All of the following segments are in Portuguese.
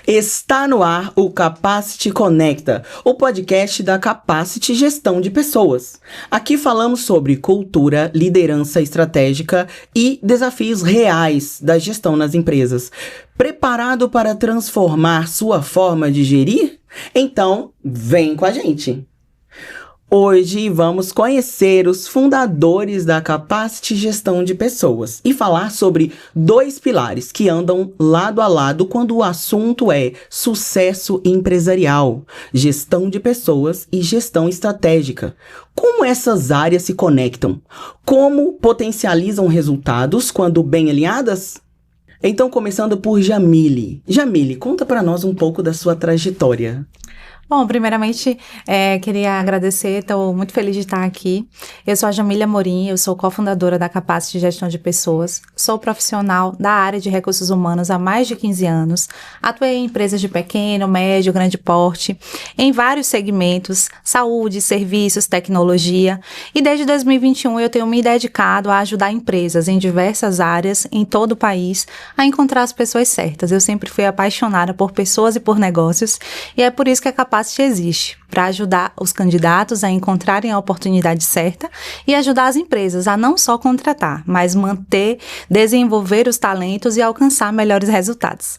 Está no ar o Capacity Conecta, o podcast da Capacity Gestão de Pessoas. Aqui falamos sobre cultura, liderança estratégica e desafios reais da gestão nas empresas. Preparado para transformar sua forma de gerir? Então, vem com a gente! Hoje vamos conhecer os fundadores da Capacity Gestão de Pessoas e falar sobre dois pilares que andam lado a lado quando o assunto é sucesso empresarial, gestão de pessoas e gestão estratégica. Como essas áreas se conectam? Como potencializam resultados quando bem alinhadas? Então, começando por Jamile. Jamile, conta para nós um pouco da sua trajetória. Bom, primeiramente, queria agradecer, estou muito feliz de estar aqui. Eu sou a Jamile Amorim, eu sou cofundadora da Capacity Gestão de Pessoas, sou profissional da área de recursos humanos há mais de 15 anos, atuei em empresas de pequeno, médio, grande porte, em vários segmentos, saúde, serviços, tecnologia, e desde 2021 eu tenho me dedicado a ajudar empresas em diversas áreas, em todo o país, a encontrar as pessoas certas. Eu sempre fui apaixonada por pessoas e por negócios, e é por isso que a Capacity existe, para ajudar os candidatos a encontrarem a oportunidade certa e ajudar as empresas a não só contratar, mas manter, desenvolver os talentos e alcançar melhores resultados.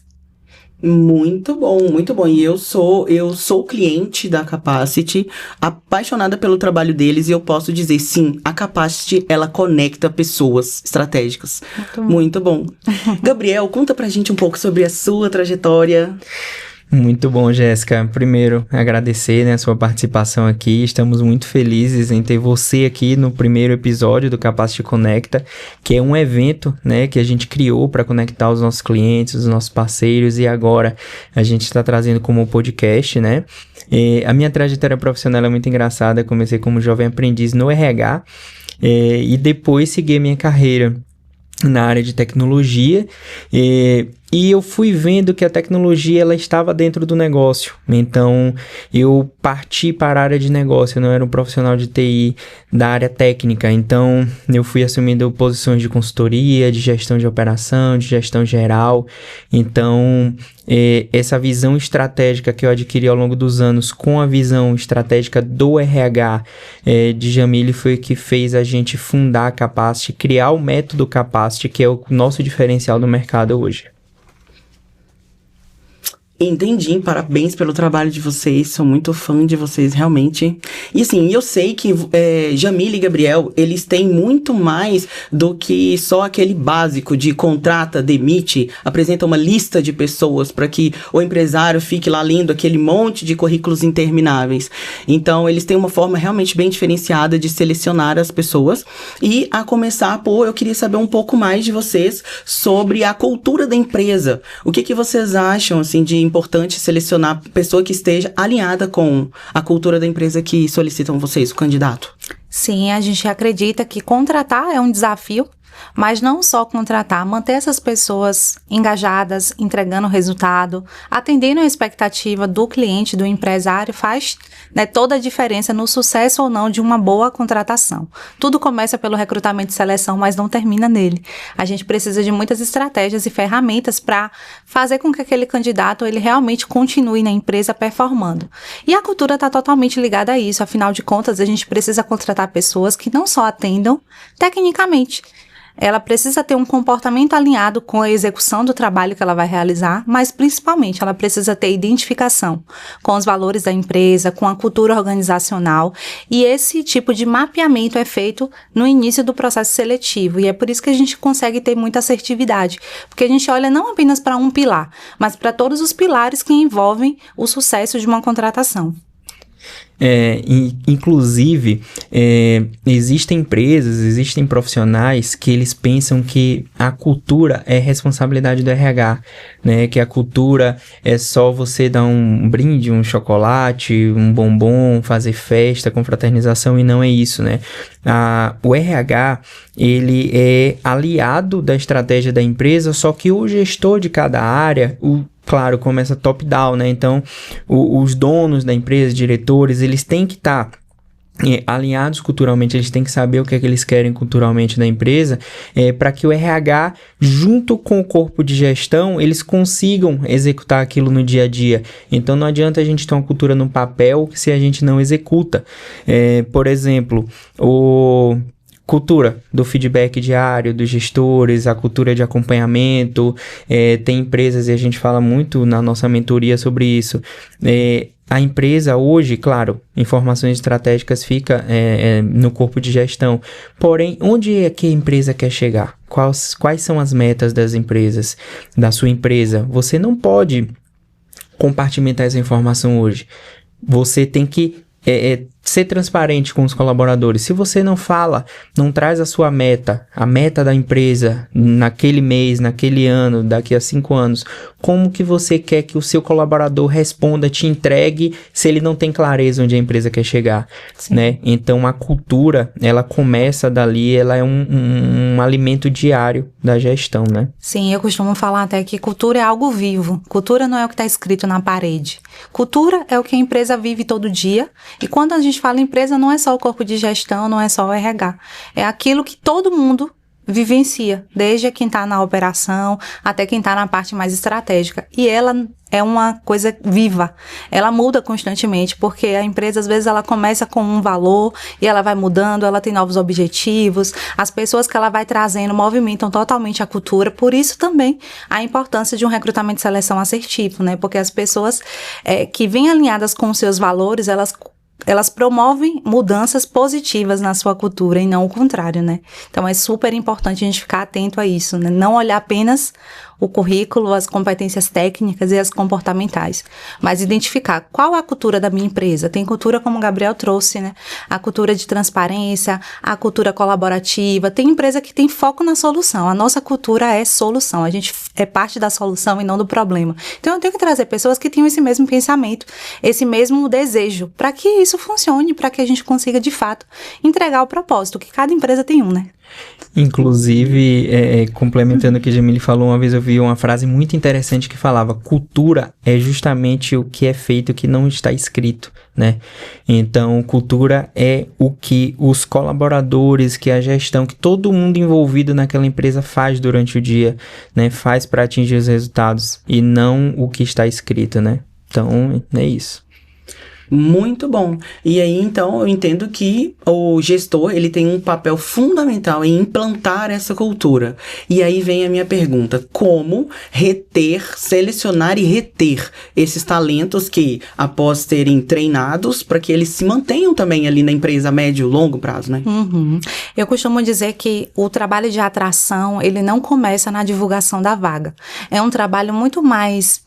Muito bom, muito bom. E eu sou cliente da Capacity, apaixonada pelo trabalho deles, e eu posso dizer, sim, a Capacity, ela conecta pessoas estratégicas. Muito bom. Gabriel, conta pra gente um pouco sobre a sua trajetória. Muito bom, Jéssica. Primeiro, agradecer, a sua participação aqui. Estamos muito felizes em ter você aqui no primeiro episódio do Capacity Conecta, que é um evento, que a gente criou para conectar os nossos clientes, os nossos parceiros, e agora a gente está trazendo como podcast, a minha trajetória profissional é muito engraçada. Eu comecei como jovem aprendiz no RH e depois segui a minha carreira na área de tecnologia, e eu fui vendo que a tecnologia ela estava dentro do negócio. Então eu parti para a área de negócio. Eu não era um profissional de TI da área técnica, então eu fui assumindo posições de consultoria, de gestão de operação, de gestão geral. Então essa visão estratégica que eu adquiri ao longo dos anos com a visão estratégica do RH de Jamile foi o que fez a gente fundar a Capacity, criar o método Capacity, que é o nosso diferencial no mercado hoje. Entendi, parabéns pelo trabalho de vocês, sou muito fã de vocês, realmente. E assim, eu sei que Jamile e Gabriel, eles têm muito mais do que só aquele básico de contrata, demite, apresenta uma lista de pessoas para que o empresário fique lá lendo aquele monte de currículos intermináveis. Então, eles têm uma forma realmente bem diferenciada de selecionar as pessoas. E a começar eu queria saber um pouco mais de vocês sobre a cultura da empresa. O que vocês acham, assim, de importante selecionar pessoa que esteja alinhada com a cultura da empresa que solicitam vocês, o candidato? Sim, a gente acredita que contratar é um desafio, mas não só contratar, manter essas pessoas engajadas, entregando resultado, atendendo a expectativa do cliente, do empresário, faz toda a diferença no sucesso ou não de uma boa contratação. Tudo começa pelo recrutamento e seleção, mas não termina nele. A gente precisa de muitas estratégias e ferramentas para fazer com que aquele candidato ele realmente continue na empresa performando. E a cultura está totalmente ligada a isso. Afinal de contas, a gente precisa contratar pessoas que não só atendam tecnicamente. Ela precisa ter um comportamento alinhado com a execução do trabalho que ela vai realizar, mas principalmente ela precisa ter identificação com os valores da empresa, com a cultura organizacional, e esse tipo de mapeamento é feito no início do processo seletivo, e é por isso que a gente consegue ter muita assertividade, porque a gente olha não apenas para um pilar, mas para todos os pilares que envolvem o sucesso de uma contratação. Inclusive, existem empresas, existem profissionais que eles pensam que a cultura é responsabilidade do RH, que a cultura é só você dar um brinde, um chocolate, um bombom, fazer festa, confraternização, e não é isso, O RH, ele é aliado da estratégia da empresa, só que o gestor de cada área, claro, começa top-down, Então, os donos da empresa, diretores, eles têm que estar alinhados culturalmente, eles têm que saber o que é que eles querem culturalmente da empresa, para que o RH, junto com o corpo de gestão, eles consigam executar aquilo no dia a dia. Então, não adianta a gente ter uma cultura no papel se a gente não executa. Por exemplo, cultura do feedback diário dos gestores, a cultura de acompanhamento, tem empresas, e a gente fala muito na nossa mentoria sobre isso, a empresa hoje, claro, informações estratégicas fica no corpo de gestão, porém, onde é que a empresa quer chegar? Quais são as metas das empresas, da sua empresa? Você não pode compartimentar essa informação hoje. Você tem que ser transparente com os colaboradores. Se você não fala, não traz a sua meta, a meta da empresa naquele mês, naquele ano, daqui a 5 anos, como que você quer que o seu colaborador responda, te entregue, se ele não tem clareza onde a empresa quer chegar, né? Então, a cultura, ela começa dali, ela é um alimento diário da gestão, né? Sim, eu costumo falar até que cultura é algo vivo. Cultura não é o que está escrito na parede. Cultura é o que a empresa vive todo dia. E quando a gente fala empresa, não é só o corpo de gestão, não é só o RH. É aquilo que todo mundo vivencia, desde quem está na operação até quem está na parte mais estratégica. E ela é uma coisa viva, ela muda constantemente, porque a empresa, às vezes, ela começa com um valor e ela vai mudando, ela tem novos objetivos, as pessoas que ela vai trazendo movimentam totalmente a cultura, por isso também a importância de um recrutamento e seleção assertivo, né? Porque as pessoas que vêm alinhadas com os seus valores, elas promovem mudanças positivas na sua cultura e não o contrário, né? Então, é super importante a gente ficar atento a isso, né? Não olhar apenas o currículo, as competências técnicas e as comportamentais, mas identificar qual é a cultura da minha empresa. Tem cultura, como o Gabriel trouxe, né? A cultura de transparência, a cultura colaborativa. Tem empresa que tem foco na solução. A nossa cultura é solução. A gente é parte da solução e não do problema. Então, eu tenho que trazer pessoas que tenham esse mesmo pensamento, esse mesmo desejo, para que isso funcione, para que a gente consiga, de fato, entregar o propósito, que cada empresa tem um, né? Inclusive, complementando o que a Jamile falou, uma vez eu vi uma frase muito interessante que falava: cultura é justamente o que é feito que não está escrito, né? Então, cultura é o que os colaboradores, que a gestão, que todo mundo envolvido naquela empresa faz durante o dia, né? Faz para atingir os resultados e não o que está escrito, né? Então, é isso. Muito bom. E aí, então, eu entendo que o gestor, ele tem um papel fundamental em implantar essa cultura. E aí vem a minha pergunta: como reter, selecionar e reter esses talentos que, após serem treinados, para que eles se mantenham também ali na empresa a médio e longo prazo, né? Uhum. Eu costumo dizer que o trabalho de atração, ele não começa na divulgação da vaga. É um trabalho muito mais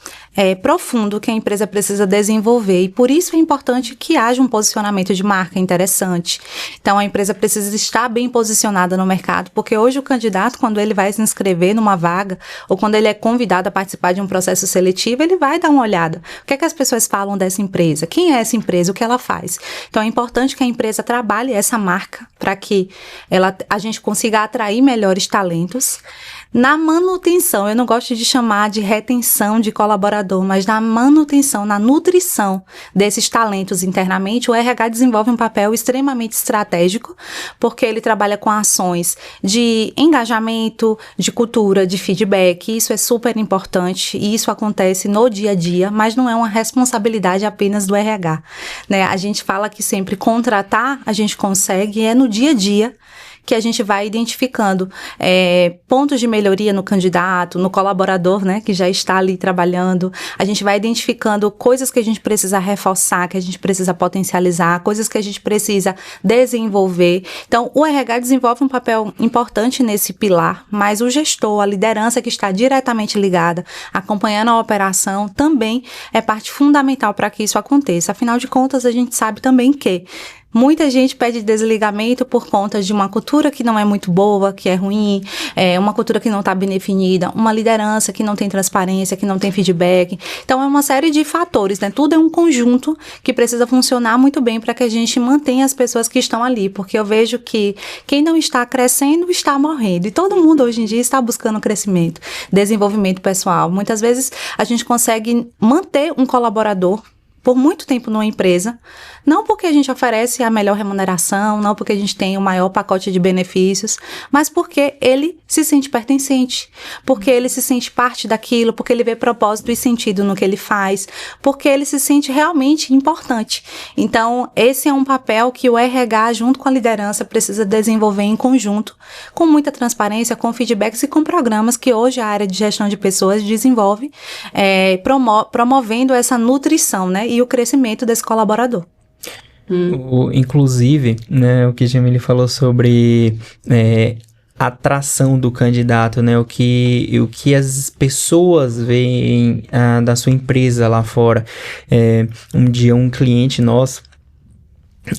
profundo que a empresa precisa desenvolver, e por isso é importante que haja um posicionamento de marca interessante. Então, a empresa precisa estar bem posicionada no mercado, porque hoje o candidato, quando ele vai se inscrever numa vaga, ou quando ele é convidado a participar de um processo seletivo, ele vai dar uma olhada. O que é que as pessoas falam dessa empresa? Quem é essa empresa? O que ela faz? Então, é importante que a empresa trabalhe essa marca para que a gente consiga atrair melhores talentos. Na manutenção, eu não gosto de chamar de retenção de colaborador, mas na manutenção, na nutrição desses talentos internamente, o RH desenvolve um papel extremamente estratégico, porque ele trabalha com ações de engajamento, de cultura, de feedback. Isso é super importante e isso acontece no dia a dia, mas não é uma responsabilidade apenas do RH, né? A gente fala que sempre contratar a gente consegue, é no dia a dia que a gente vai identificando pontos de melhoria no candidato, no colaborador, né, que já está ali trabalhando. A gente vai identificando coisas que a gente precisa reforçar, que a gente precisa potencializar, coisas que a gente precisa desenvolver. Então, o RH desenvolve um papel importante nesse pilar, mas o gestor, a liderança que está diretamente ligada, acompanhando a operação, também é parte fundamental para que isso aconteça. Afinal de contas, a gente sabe também que muita gente pede desligamento por conta de uma cultura que não é muito boa, que é ruim, uma cultura que não está bem definida, uma liderança que não tem transparência, que não tem feedback. Então, é uma série de fatores, né? Tudo é um conjunto que precisa funcionar muito bem para que a gente mantenha as pessoas que estão ali, porque eu vejo que quem não está crescendo está morrendo. E todo mundo hoje em dia está buscando crescimento, desenvolvimento pessoal. Muitas vezes a gente consegue manter um colaborador por muito tempo numa empresa, não porque a gente oferece a melhor remuneração, não porque a gente tem o maior pacote de benefícios, mas porque ele se sente pertencente, porque ele se sente parte daquilo, porque ele vê propósito e sentido no que ele faz, porque ele se sente realmente importante. Então, esse é um papel que o RH, junto com a liderança, precisa desenvolver em conjunto, com muita transparência, com feedbacks e com programas que hoje a área de gestão de pessoas desenvolve, promovendo essa nutrição, né, e o crescimento desse colaborador. Inclusive, né, o que Jamile falou sobre atração do candidato, né, o que as pessoas veem da sua empresa lá fora. Um dia um cliente nosso,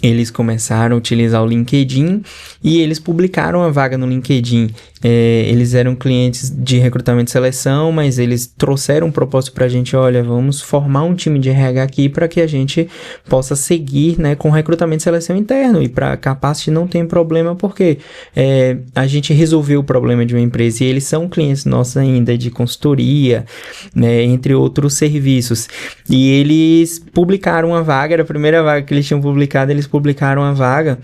eles começaram a utilizar o LinkedIn e eles publicaram a vaga no LinkedIn. Eles eram clientes de recrutamento e seleção, mas eles trouxeram um propósito para a gente: olha, vamos formar um time de RH aqui para que a gente possa seguir, né, com recrutamento e seleção interno. E para a Capacity não tem problema, porque a gente resolveu o problema de uma empresa e eles são clientes nossos ainda de consultoria, né, entre outros serviços. E eles publicaram uma vaga, era a primeira vaga que eles tinham publicado. Eles publicaram a vaga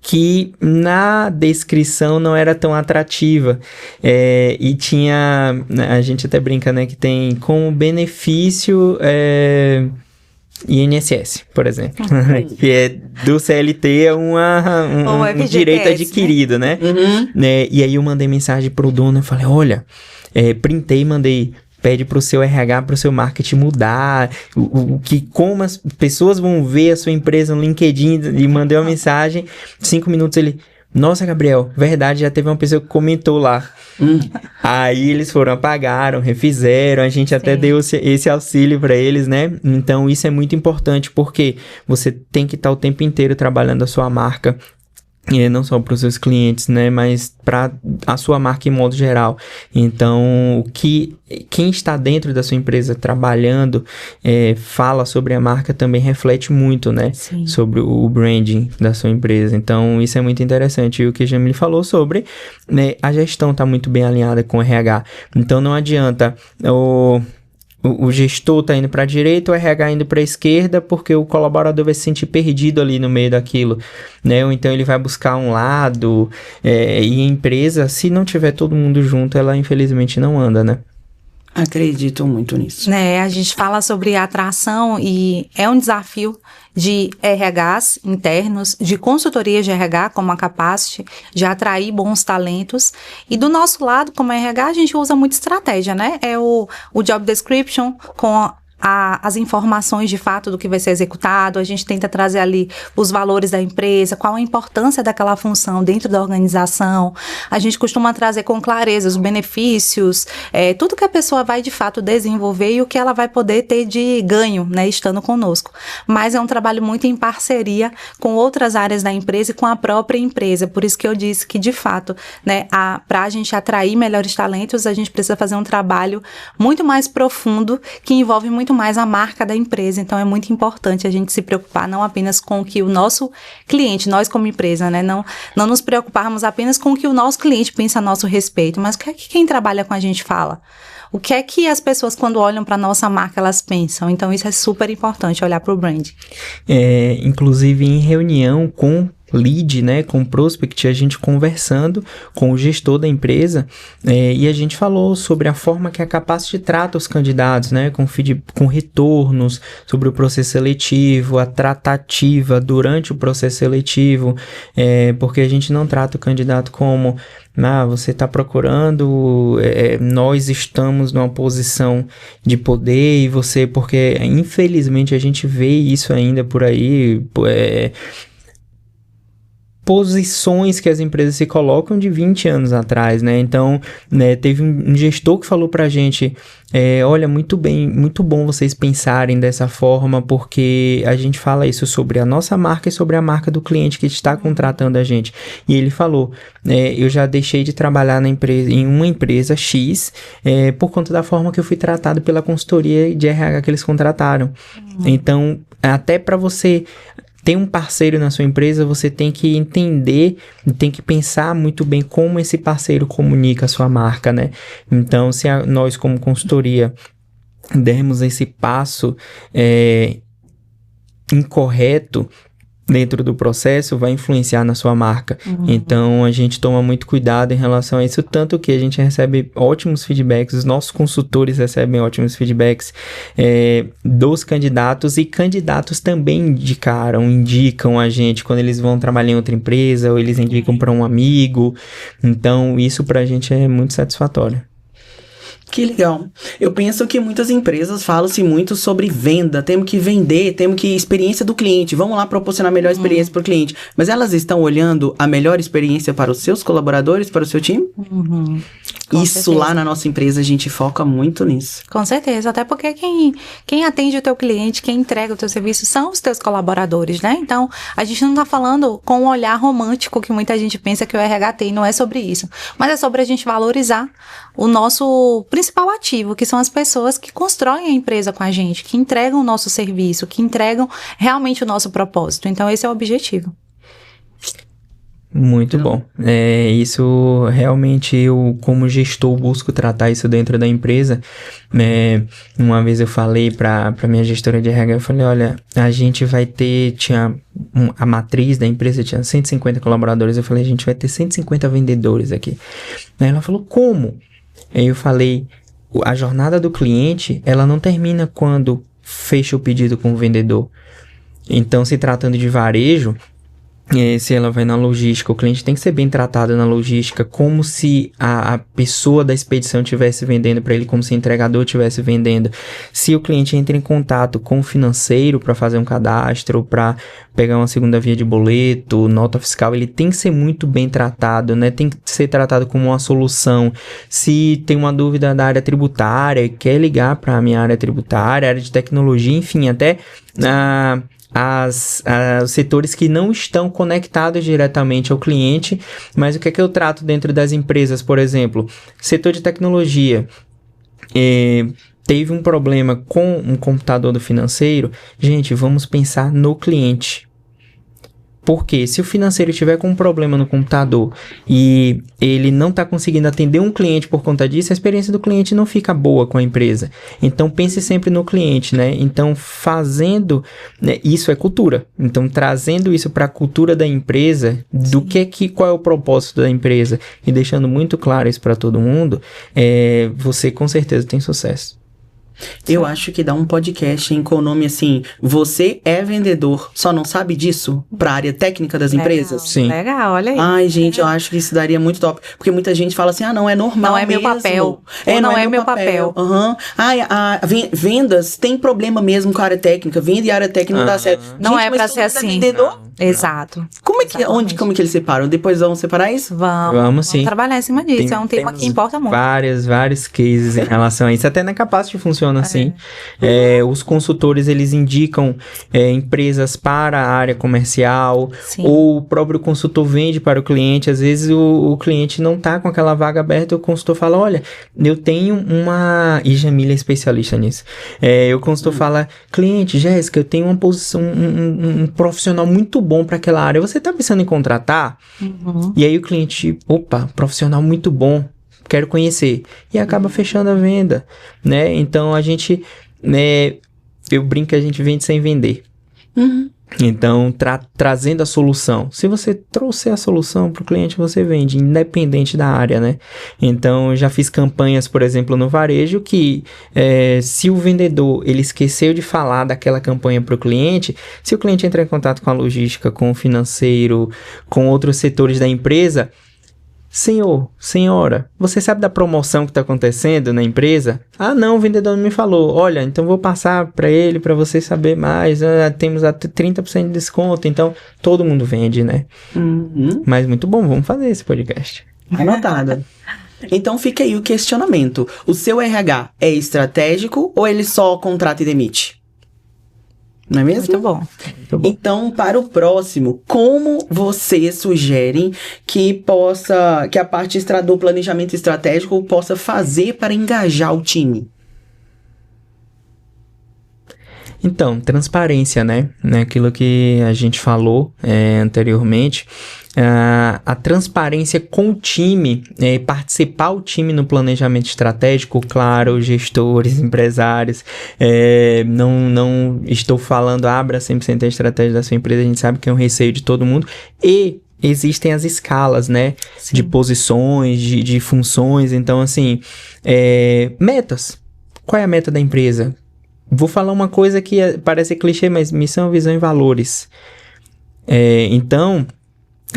que na descrição não era tão atrativa, e tinha, a gente até brinca, né, que tem como benefício INSS, por exemplo, que é do CLT, um direito adquirido, né? E aí eu mandei mensagem pro dono, eu falei: olha, printei e mandei. Pede pro seu RH, pro seu marketing mudar, como as pessoas vão ver a sua empresa no LinkedIn. E mandei uma mensagem, 5 minutos ele: nossa, Gabriel, verdade, já teve uma pessoa que comentou lá. Aí eles foram, apagaram, refizeram, a gente até deu esse auxílio para eles, né? Então isso é muito importante, porque você tem que estar o tempo inteiro trabalhando a sua marca. E não só para os seus clientes, né, mas para a sua marca em modo geral. Então, quem está dentro da sua empresa trabalhando, fala sobre a marca, também reflete muito, né, sobre o branding da sua empresa. Então, isso é muito interessante. E o que a Jamile falou sobre, né, a gestão está muito bem alinhada com o RH. Então, não adianta o gestor tá indo para a direita, o RH indo para a esquerda, porque o colaborador vai se sentir perdido ali no meio daquilo, né? Ou então ele vai buscar um lado, e a empresa, se não tiver todo mundo junto, ela infelizmente não anda, né? Acredito muito nisso. A gente fala sobre atração e é um desafio de RHs internos, de consultorias de RH, como a Capacity, de atrair bons talentos. E do nosso lado, como RH, a gente usa muita estratégia, né? É o job description com as informações de fato do que vai ser executado. A gente tenta trazer ali os valores da empresa, qual a importância daquela função dentro da organização. A gente costuma trazer com clareza os benefícios, tudo que a pessoa vai de fato desenvolver e o que ela vai poder ter de ganho, né, estando conosco. Mas é um trabalho muito em parceria com outras áreas da empresa e com a própria empresa. Por isso que eu disse que, de fato, né, para a gente atrair melhores talentos, a gente precisa fazer um trabalho muito mais profundo, que envolve muito mais a marca da empresa. Então é muito importante a gente se preocupar não apenas com o que o nosso cliente, nós como empresa, né, não nos preocuparmos apenas com o que o nosso cliente pensa a nosso respeito, mas o que é que quem trabalha com a gente fala? O que é que as pessoas, quando olham para a nossa marca, elas pensam? Então isso é super importante, olhar para o brand. Inclusive em reunião com lead, né, com prospect, a gente conversando com o gestor da empresa, e a gente falou sobre a forma que a Capacity trata os candidatos, né, com retornos sobre o processo seletivo, a tratativa durante o processo seletivo, porque a gente não trata o candidato como: você está procurando, nós estamos numa posição de poder e você, porque infelizmente a gente vê isso ainda por aí, posições que as empresas se colocam de 20 anos atrás, né? Então, né, teve um gestor que falou pra gente: olha, muito bom vocês pensarem dessa forma, porque a gente fala isso sobre a nossa marca e sobre a marca do cliente que está contratando a gente. E ele falou: eu já deixei de trabalhar em uma empresa X, por conta da forma que eu fui tratado pela consultoria de RH que eles contrataram. Então, até para você ter um parceiro na sua empresa, você tem que entender, tem que pensar muito bem como esse parceiro comunica a sua marca, né? Então, se nós como consultoria dermos esse passo incorreto dentro do processo, vai influenciar na sua marca. Então, a gente toma muito cuidado em relação a isso, tanto que a gente recebe ótimos feedbacks, os nossos consultores recebem ótimos feedbacks dos candidatos, e candidatos também indicam a gente quando eles vão trabalhar em outra empresa, ou eles indicam para um amigo. Então, isso pra gente é muito satisfatório. Que legal. Eu penso que muitas empresas falam-se muito sobre venda, temos que vender, temos que experiência do cliente, vamos lá proporcionar a melhor experiência para o cliente. Mas elas estão olhando a melhor experiência para os seus colaboradores, para o seu time? Com Isso certeza. lá na nossa empresa a gente foca muito nisso. Com certeza, até porque quem atende o teu cliente, quem entrega o teu serviço são os teus colaboradores, né? Então, a gente não tá falando com um olhar romântico que muita gente pensa que o RH tem, não é sobre isso. Mas é sobre a gente valorizar o nosso principal ativo, que são as pessoas que constroem a empresa com a gente, que entregam o nosso serviço, que entregam realmente o nosso propósito. Então, esse é o objetivo. Muito bom. Isso realmente eu, como gestor, busco tratar isso dentro da empresa. Uma vez eu falei para minha gestora de RH, eu falei, olha, a gente vai ter, a matriz da empresa tinha 150 colaboradores, eu falei, a gente vai ter 150 vendedores aqui. Aí ela falou, como? Aí eu falei, a jornada do cliente, ela não termina quando fecha o pedido com o vendedor. Então, se tratando de varejo, se ela vai na logística, o cliente tem que ser bem tratado na logística, como se a pessoa da expedição estivesse vendendo para ele, como se o entregador estivesse vendendo. Se o cliente entra em contato com o financeiro para fazer um cadastro, para pegar uma segunda via de boleto, nota fiscal, ele tem que ser muito bem tratado, né? Tem que ser tratado como uma solução. Se tem uma dúvida da área tributária, quer ligar para a minha área tributária, área de tecnologia, enfim, até os setores que não estão conectados diretamente ao cliente, mas o que é que eu trato dentro das empresas, por exemplo, setor de tecnologia, teve um problema com um computador do financeiro, gente, vamos pensar no cliente. Porque se o financeiro tiver com um problema no computador e ele não está conseguindo atender um cliente por conta disso, a experiência do cliente não fica boa com a empresa. Então, pense sempre no cliente, né? Então, fazendo... isso é cultura. Então, trazendo isso para a cultura da empresa, qual é o propósito da empresa, e deixando muito claro isso para todo mundo, você com certeza tem sucesso. Eu acho que dá um podcast com o nome assim, você é vendedor, só não sabe disso? Pra área técnica das empresas? Sim. Legal, olha aí. Ai, gente, eu acho que isso daria muito top. Porque muita gente fala assim, não, é normal Não é meu mesmo. papel. Ou não é meu papel. Aham. Vendas tem problema mesmo com a área técnica. Venda e área técnica não dá certo. Não Gente, é mas pra todo ser mundo é assim. vendedor? Exato. Como que eles separam? Depois vão separar isso? Vamos sim. trabalhar em cima disso. É um tema temos que importa muito. Vários cases em relação a isso. Até na Capacity funciona assim. Os consultores, eles indicam empresas para a área comercial. Sim. Ou o próprio consultor vende para o cliente. Às vezes o cliente não está com aquela vaga aberta, o consultor fala, olha, eu tenho uma... E Jamília é especialista nisso. O consultor fala, cliente, Jéssica, eu tenho uma posição, um profissional muito bom para aquela área. Você está pensando em contratar? E aí o cliente, opa, profissional muito bom, quero conhecer. E acaba fechando a venda, né? Então, a gente... eu brinco que a gente vende sem vender. Então, trazendo a solução. Se você trouxer a solução para o cliente, você vende, independente da área, né? Então, eu já fiz campanhas, por exemplo, no varejo, que se o vendedor, ele esqueceu de falar daquela campanha para o cliente, se o cliente entrar em contato com a logística, com o financeiro, com outros setores da empresa... Senhor, senhora, você sabe da promoção que está acontecendo na empresa? Ah, não, o vendedor não me falou. Olha, então vou passar para ele, para você saber mais. Temos até 30% de desconto, então todo mundo vende, né? Mas muito bom, vamos fazer esse podcast. Anotado. Então fica aí o questionamento. O seu RH é estratégico ou ele só contrata e demite? Não é mesmo? Muito bom. Muito bom. Então, para o próximo, como vocês sugerem que a parte do planejamento estratégico possa fazer para engajar o time? Então, transparência, né? Aquilo que a gente falou anteriormente. a transparência com o time, participar o time no planejamento estratégico, claro, gestores, empresários, não estou falando abra 100% a estratégia da sua empresa, a gente sabe que é um receio de todo mundo, e existem as escalas, né, Sim. de posições, de funções, então assim, metas, qual é a meta da empresa? Vou falar uma coisa que parece clichê, mas missão, visão e valores. Então,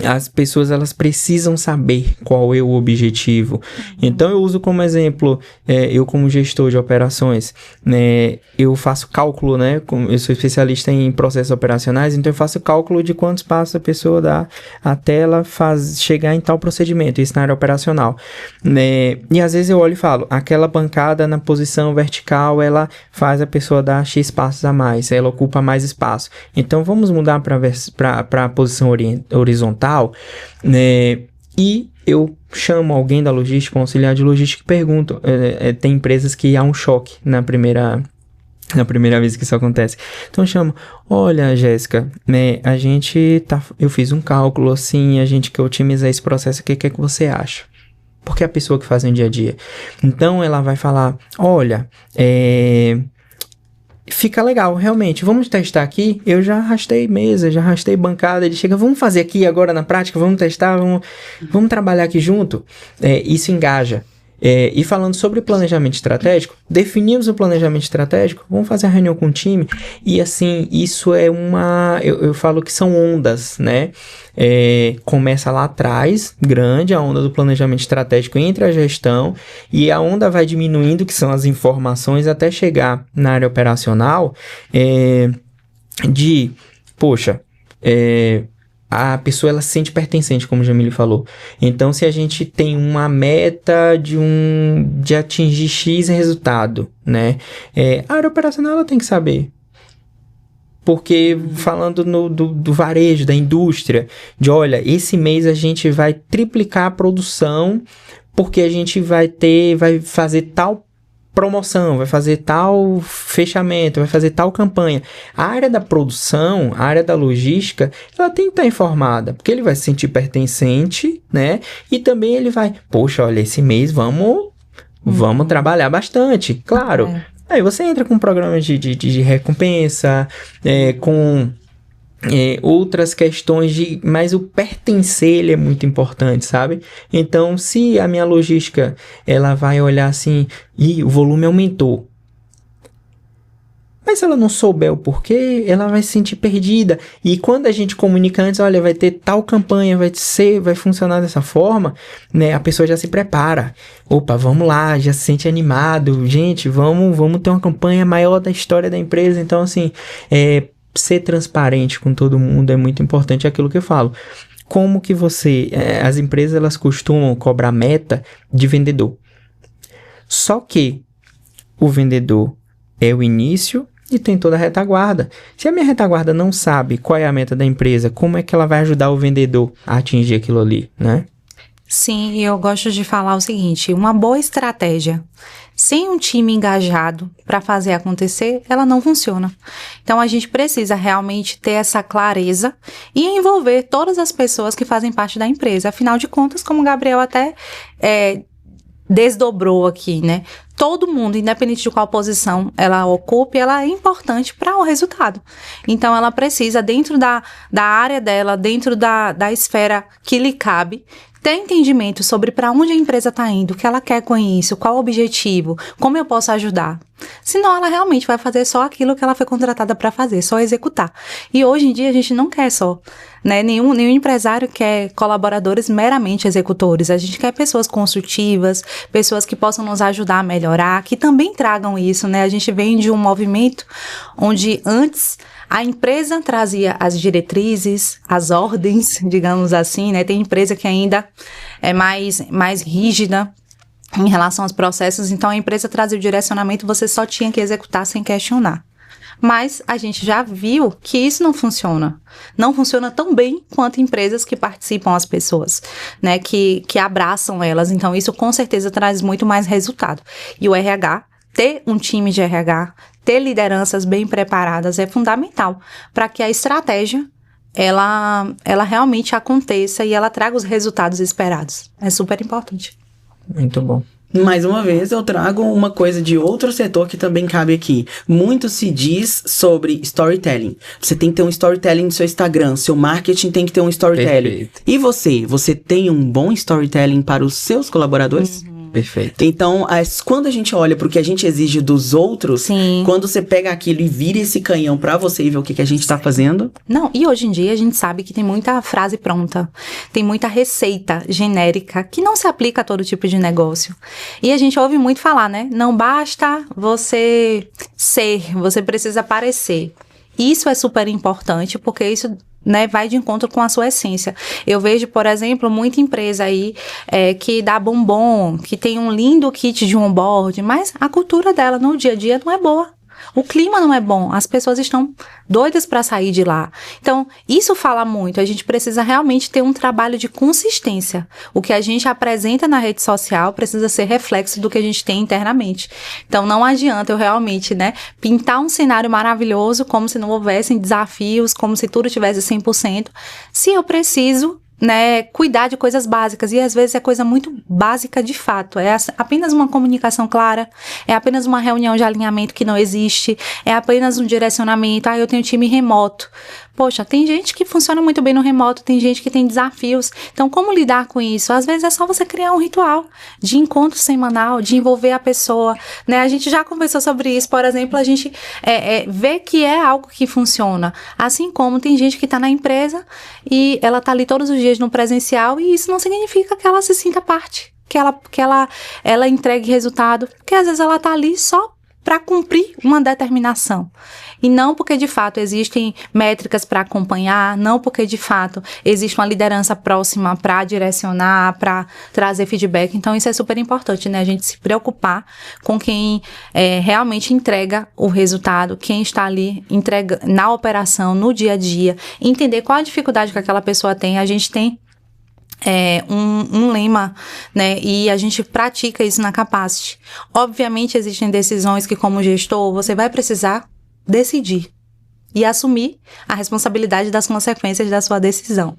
as pessoas elas precisam saber qual é o objetivo. Então, eu uso como exemplo, eu como gestor de operações, né, eu faço cálculo, né, eu sou especialista em processos operacionais, então eu faço cálculo de quantos passos a pessoa dá até ela chegar em tal procedimento, isso na área operacional, né, e às vezes eu olho e falo, aquela bancada na posição vertical, ela faz a pessoa dar X passos a mais, ela ocupa mais espaço, então vamos mudar para a posição horizontal, né, e eu chamo alguém da logística, um auxiliar de logística e pergunto, tem empresas que há um choque na primeira vez que isso acontece. Então eu chamo, olha, Jéssica, né, eu fiz um cálculo assim, a gente quer otimizar esse processo, o que é que você acha? Porque é a pessoa que faz no dia a dia. Então ela vai falar, olha, fica legal, realmente, vamos testar aqui, eu já arrastei mesa, já arrastei bancada, ele chega, vamos fazer aqui agora na prática, vamos testar, vamos trabalhar aqui junto, isso engaja. E falando sobre planejamento estratégico, definimos o planejamento estratégico, vamos fazer a reunião com o time, e assim, isso é eu falo que são ondas, né? Começa lá atrás, grande, a onda do planejamento estratégico entre a gestão, e a onda vai diminuindo, que são as informações, até chegar na área operacional, a pessoa ela se sente pertencente, como o Jamile falou. Então, se a gente tem uma meta de atingir X resultado, né? A área operacional ela tem que saber. Porque falando do varejo, da indústria, olha, esse mês a gente vai triplicar a produção porque a gente vai fazer tal promoção, vai fazer tal fechamento, vai fazer tal campanha. A área da produção, a área da logística, ela tem que estar informada, porque ele vai se sentir pertencente, né? E também ele vai, poxa, olha, esse mês vamos trabalhar bastante, claro. Aí você entra com programas de recompensa, com outras questões mas o pertencer ele é muito importante, sabe? Então, se a minha logística ela vai olhar assim, o volume aumentou, mas se ela não souber o porquê, ela vai se sentir perdida. E quando a gente comunica antes, olha, vai ter tal campanha, vai funcionar dessa forma, né? A pessoa já se prepara. Opa, vamos lá, já se sente animado. Gente, vamos ter uma campanha maior da história da empresa. Então, assim, ser transparente com todo mundo é muito importante, é aquilo que eu falo. Como que as empresas elas costumam cobrar meta de vendedor. Só que o vendedor é o início e tem toda a retaguarda. Se a minha retaguarda não sabe qual é a meta da empresa, como é que ela vai ajudar o vendedor a atingir aquilo ali, né? Sim, eu gosto de falar o seguinte, uma boa estratégia sem um time engajado para fazer acontecer, ela não funciona. Então, a gente precisa realmente ter essa clareza e envolver todas as pessoas que fazem parte da empresa. Afinal de contas, como o Gabriel até desdobrou aqui, né? Todo mundo, independente de qual posição ela ocupe, ela é importante para o resultado. Então, ela precisa, dentro da área dela, dentro da esfera que lhe cabe, ter entendimento sobre para onde a empresa está indo, o que ela quer com isso, qual o objetivo, como eu posso ajudar. Senão, ela realmente vai fazer só aquilo que ela foi contratada para fazer, só executar. E hoje em dia, a gente não quer só, né? Nenhum empresário quer colaboradores meramente executores. A gente quer pessoas consultivas, pessoas que possam nos ajudar a melhorar, que também tragam isso, né? A gente vem de um movimento onde antes a empresa trazia as diretrizes, as ordens, digamos assim, né? Tem empresa que ainda é mais rígida em relação aos processos, então a empresa trazia o direcionamento, você só tinha que executar sem questionar. Mas a gente já viu que isso não funciona. Não funciona tão bem quanto empresas que participam as pessoas, né? Que abraçam elas. Então, isso com certeza traz muito mais resultado. E o RH, ter um time de RH, ter lideranças bem preparadas é fundamental para que a estratégia ela realmente aconteça e ela traga os resultados esperados. É super importante. Muito bom. Mais uma vez, eu trago uma coisa de outro setor que também cabe aqui. Muito se diz sobre storytelling. Você tem que ter um storytelling no seu Instagram, seu marketing tem que ter um storytelling. Perfeito. E você tem um bom storytelling para os seus colaboradores? Perfeito. Então, quando a gente olha pro que a gente exige dos outros, Sim. quando você pega aquilo e vira esse canhão pra você e vê o que a gente tá fazendo... Não, e hoje em dia a gente sabe que tem muita frase pronta, tem muita receita genérica que não se aplica a todo tipo de negócio. E a gente ouve muito falar, né? Não basta você ser, você precisa parecer. Isso é super importante, porque isso, né, vai de encontro com a sua essência. Eu vejo, por exemplo, muita empresa aí que dá bombom, que tem um lindo kit de onboard, mas a cultura dela no dia a dia não é boa. O clima não é bom, as pessoas estão doidas para sair de lá. Então, isso fala muito, a gente precisa realmente ter um trabalho de consistência. O que a gente apresenta na rede social precisa ser reflexo do que a gente tem internamente. Então, não adianta eu realmente, né, pintar um cenário maravilhoso como se não houvessem desafios, como se tudo tivesse 100%, se eu preciso, né, cuidar de coisas básicas, e às vezes é coisa muito básica de fato, é apenas uma comunicação clara, é apenas uma reunião de alinhamento que não existe, é apenas um direcionamento, eu tenho time remoto. Poxa, tem gente que funciona muito bem no remoto, tem gente que tem desafios. Então, como lidar com isso? Às vezes é só você criar um ritual de encontro semanal, de envolver a pessoa, né? A gente já conversou sobre isso, por exemplo, a gente vê que é algo que funciona. Assim como tem gente que está na empresa e ela está ali todos os dias no presencial e isso não significa que ela se sinta parte, que ela entregue resultado, porque às vezes ela está ali só para cumprir uma determinação. E não porque de fato existem métricas para acompanhar, não porque de fato existe uma liderança próxima para direcionar, para trazer feedback. Então isso é super importante, né? A gente se preocupar com quem realmente entrega o resultado, quem está ali na operação, no dia a dia, entender qual a dificuldade que aquela pessoa tem. A gente tem um lema, né, e a gente pratica isso na Capacity. Obviamente existem decisões que, como gestor, você vai precisar decidir e assumir a responsabilidade das consequências da sua decisão.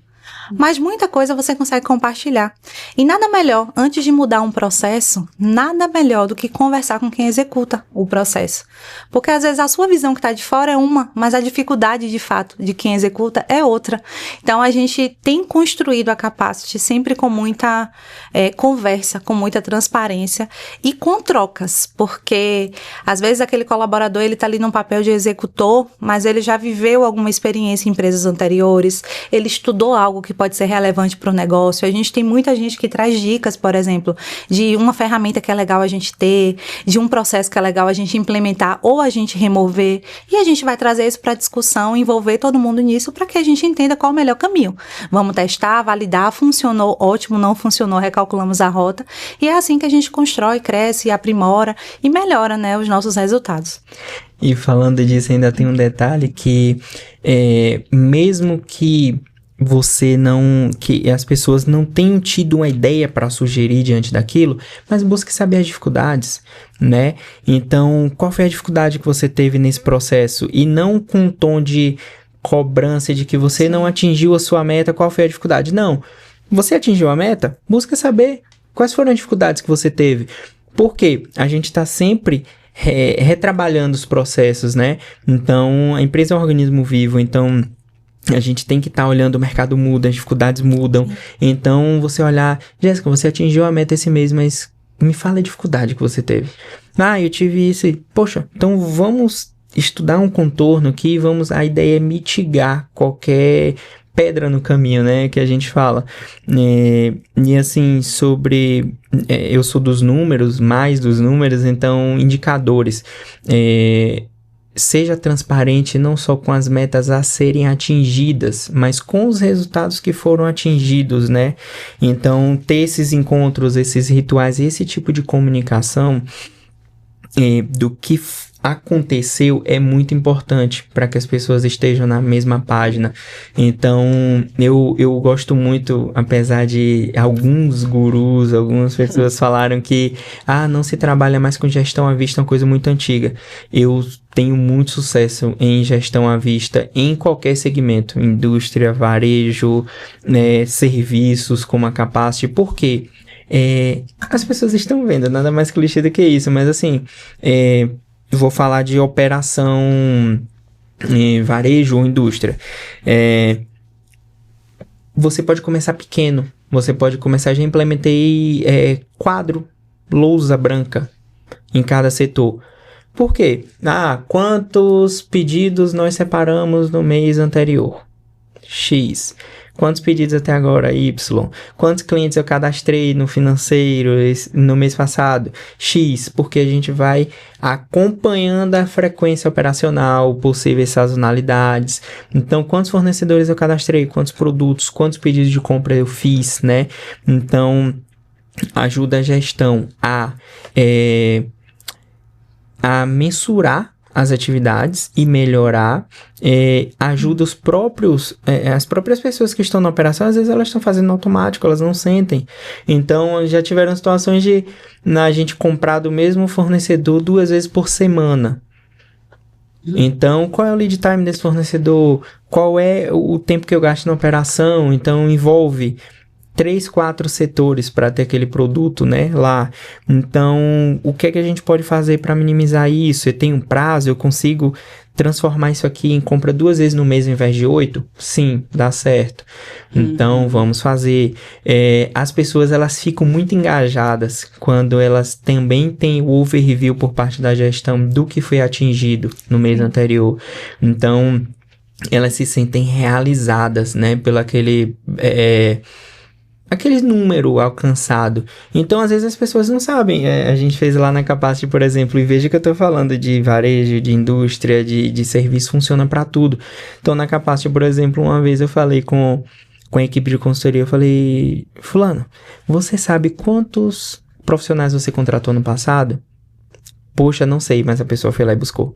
Mas muita coisa você consegue compartilhar. E nada melhor, antes de mudar um processo, nada melhor do que conversar com quem executa o processo. Porque às vezes a sua visão que está de fora é uma, mas a dificuldade de fato de quem executa é outra. Então a gente tem construído a Capacity sempre com muita conversa, com muita transparência e com trocas. Porque às vezes aquele colaborador ele está ali num papel de executor, mas ele já viveu alguma experiência em empresas anteriores, ele estudou algo que pode ser relevante para o negócio. A gente tem muita gente que traz dicas, por exemplo, de uma ferramenta que é legal a gente ter, de um processo que é legal a gente implementar ou a gente remover, e a gente vai trazer isso para discussão, envolver todo mundo nisso para que a gente entenda qual é o melhor caminho. Vamos testar, validar, funcionou, ótimo, não funcionou, recalculamos a rota, e é assim que a gente constrói, cresce, aprimora e melhora, né, os nossos resultados. E falando disso, ainda tem um detalhe que mesmo que que as pessoas não tenham tido uma ideia para sugerir diante daquilo, mas busque saber as dificuldades, né? Então, qual foi a dificuldade que você teve nesse processo? E não com um tom de cobrança de que você não atingiu a sua meta, qual foi a dificuldade? Não, você atingiu a meta? Busca saber quais foram as dificuldades que você teve. Porque a gente está sempre retrabalhando os processos, né? Então, a empresa é um organismo vivo, então a gente tem que estar olhando, o mercado muda, as dificuldades mudam. Então, você olhar, Jéssica, você atingiu a meta esse mês, mas me fala a dificuldade que você teve. Eu tive isso. Poxa, então vamos estudar um contorno aqui, a ideia é mitigar qualquer pedra no caminho, né, que a gente fala. E assim, eu sou dos números, mais dos números, então, indicadores. Seja transparente não só com as metas a serem atingidas, mas com os resultados que foram atingidos, né? Então, ter esses encontros, esses rituais, esse tipo de comunicação do que aconteceu é muito importante para que as pessoas estejam na mesma página. Então, eu gosto muito, apesar de alguns gurus, algumas pessoas falaram que não se trabalha mais com gestão à vista, é uma coisa muito antiga. Eu tenho muito sucesso em gestão à vista em qualquer segmento, indústria, varejo, serviços como a Capacity. Por quê? As pessoas estão vendo, nada mais clichê do que isso, mas assim, vou falar de operação varejo ou indústria. Você pode começar pequeno. Você pode começar, já implementei quadro, lousa branca em cada setor. Por quê? Quantos pedidos nós separamos no mês anterior? X. Quantos pedidos até agora? Y. Quantos clientes eu cadastrei no financeiro no mês passado? X. Porque a gente vai acompanhando a frequência operacional, possíveis sazonalidades. Então, quantos fornecedores eu cadastrei? Quantos produtos? Quantos pedidos de compra eu fiz, né? Então, ajuda a gestão a mensurar as atividades e melhorar, ajuda as próprias pessoas que estão na operação, às vezes elas estão fazendo automático, elas não sentem. Então, já tiveram situações de a gente comprar do mesmo fornecedor 2 vezes por semana. Então, qual é o lead time desse fornecedor? Qual é o tempo que eu gasto na operação? Então, envolve 3, 4 setores para ter aquele produto, né, lá. Então, o que é que a gente pode fazer para minimizar isso? Eu tenho um prazo, eu consigo transformar isso aqui em compra 2 vezes no mês ao invés de 8? Sim, dá certo. Então, vamos fazer. As pessoas, elas ficam muito engajadas quando elas também têm o overview por parte da gestão do que foi atingido no mês anterior. Então, elas se sentem realizadas, né, pelo aquele número alcançado. Então, às vezes, as pessoas não sabem. A gente fez lá na Capacity, por exemplo, e veja que eu estou falando de varejo, de indústria, de serviço, funciona para tudo. Então, na Capacity, por exemplo, uma vez eu falei com a equipe de consultoria, eu falei, fulano, você sabe quantos profissionais você contratou no passado? Poxa, não sei, mas a pessoa foi lá e buscou.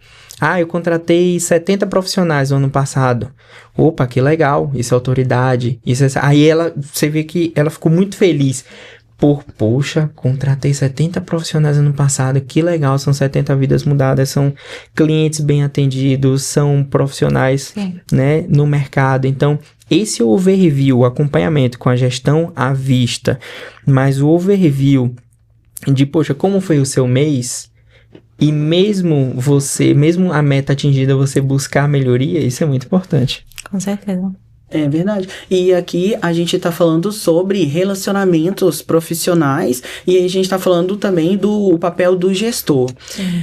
Eu contratei 70 profissionais no ano passado. Opa, que legal, isso é autoridade. Aí você vê que ela ficou muito feliz. Poxa, contratei 70 profissionais no ano passado, que legal, são 70 vidas mudadas, são clientes bem atendidos, são profissionais, né, no mercado. Então, esse overview, o acompanhamento com a gestão à vista, mas o overview de, poxa, como foi o seu mês? E mesmo a meta atingida, você buscar melhoria, isso é muito importante. Com certeza. É verdade. E aqui a gente tá falando sobre relacionamentos profissionais e a gente tá falando também do papel do gestor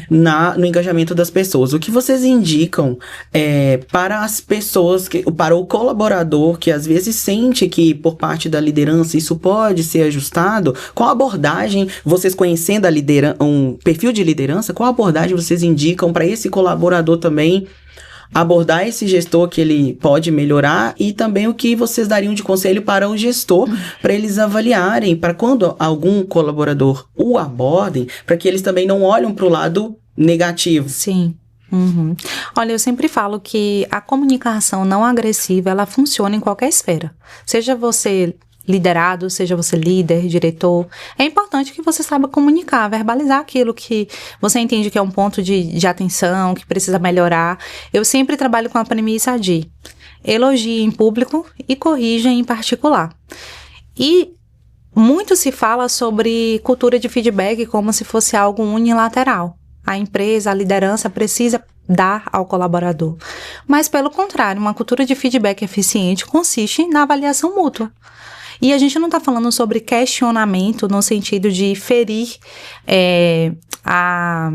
no engajamento das pessoas. O que vocês indicam para as pessoas, para o colaborador que às vezes sente que por parte da liderança isso pode ser ajustado? Qual abordagem, vocês conhecendo um perfil de liderança, qual abordagem vocês indicam para esse colaborador também abordar esse gestor que ele pode melhorar e também o que vocês dariam de conselho para o gestor, para eles avaliarem, para quando algum colaborador o abordem, para que eles também não olhem para o lado negativo. Sim. Olha, eu sempre falo que a comunicação não agressiva, ela funciona em qualquer esfera. Seja você liderado, seja você líder, diretor, é importante que você saiba comunicar, verbalizar aquilo que você entende que é um ponto de atenção, que precisa melhorar. Eu sempre trabalho com a premissa de elogie em público e corrija em particular. E muito se fala sobre cultura de feedback como se fosse algo unilateral. A empresa, a liderança precisa dar ao colaborador. Mas, pelo contrário, uma cultura de feedback eficiente consiste na avaliação mútua. E a gente não está falando sobre questionamento no sentido de ferir a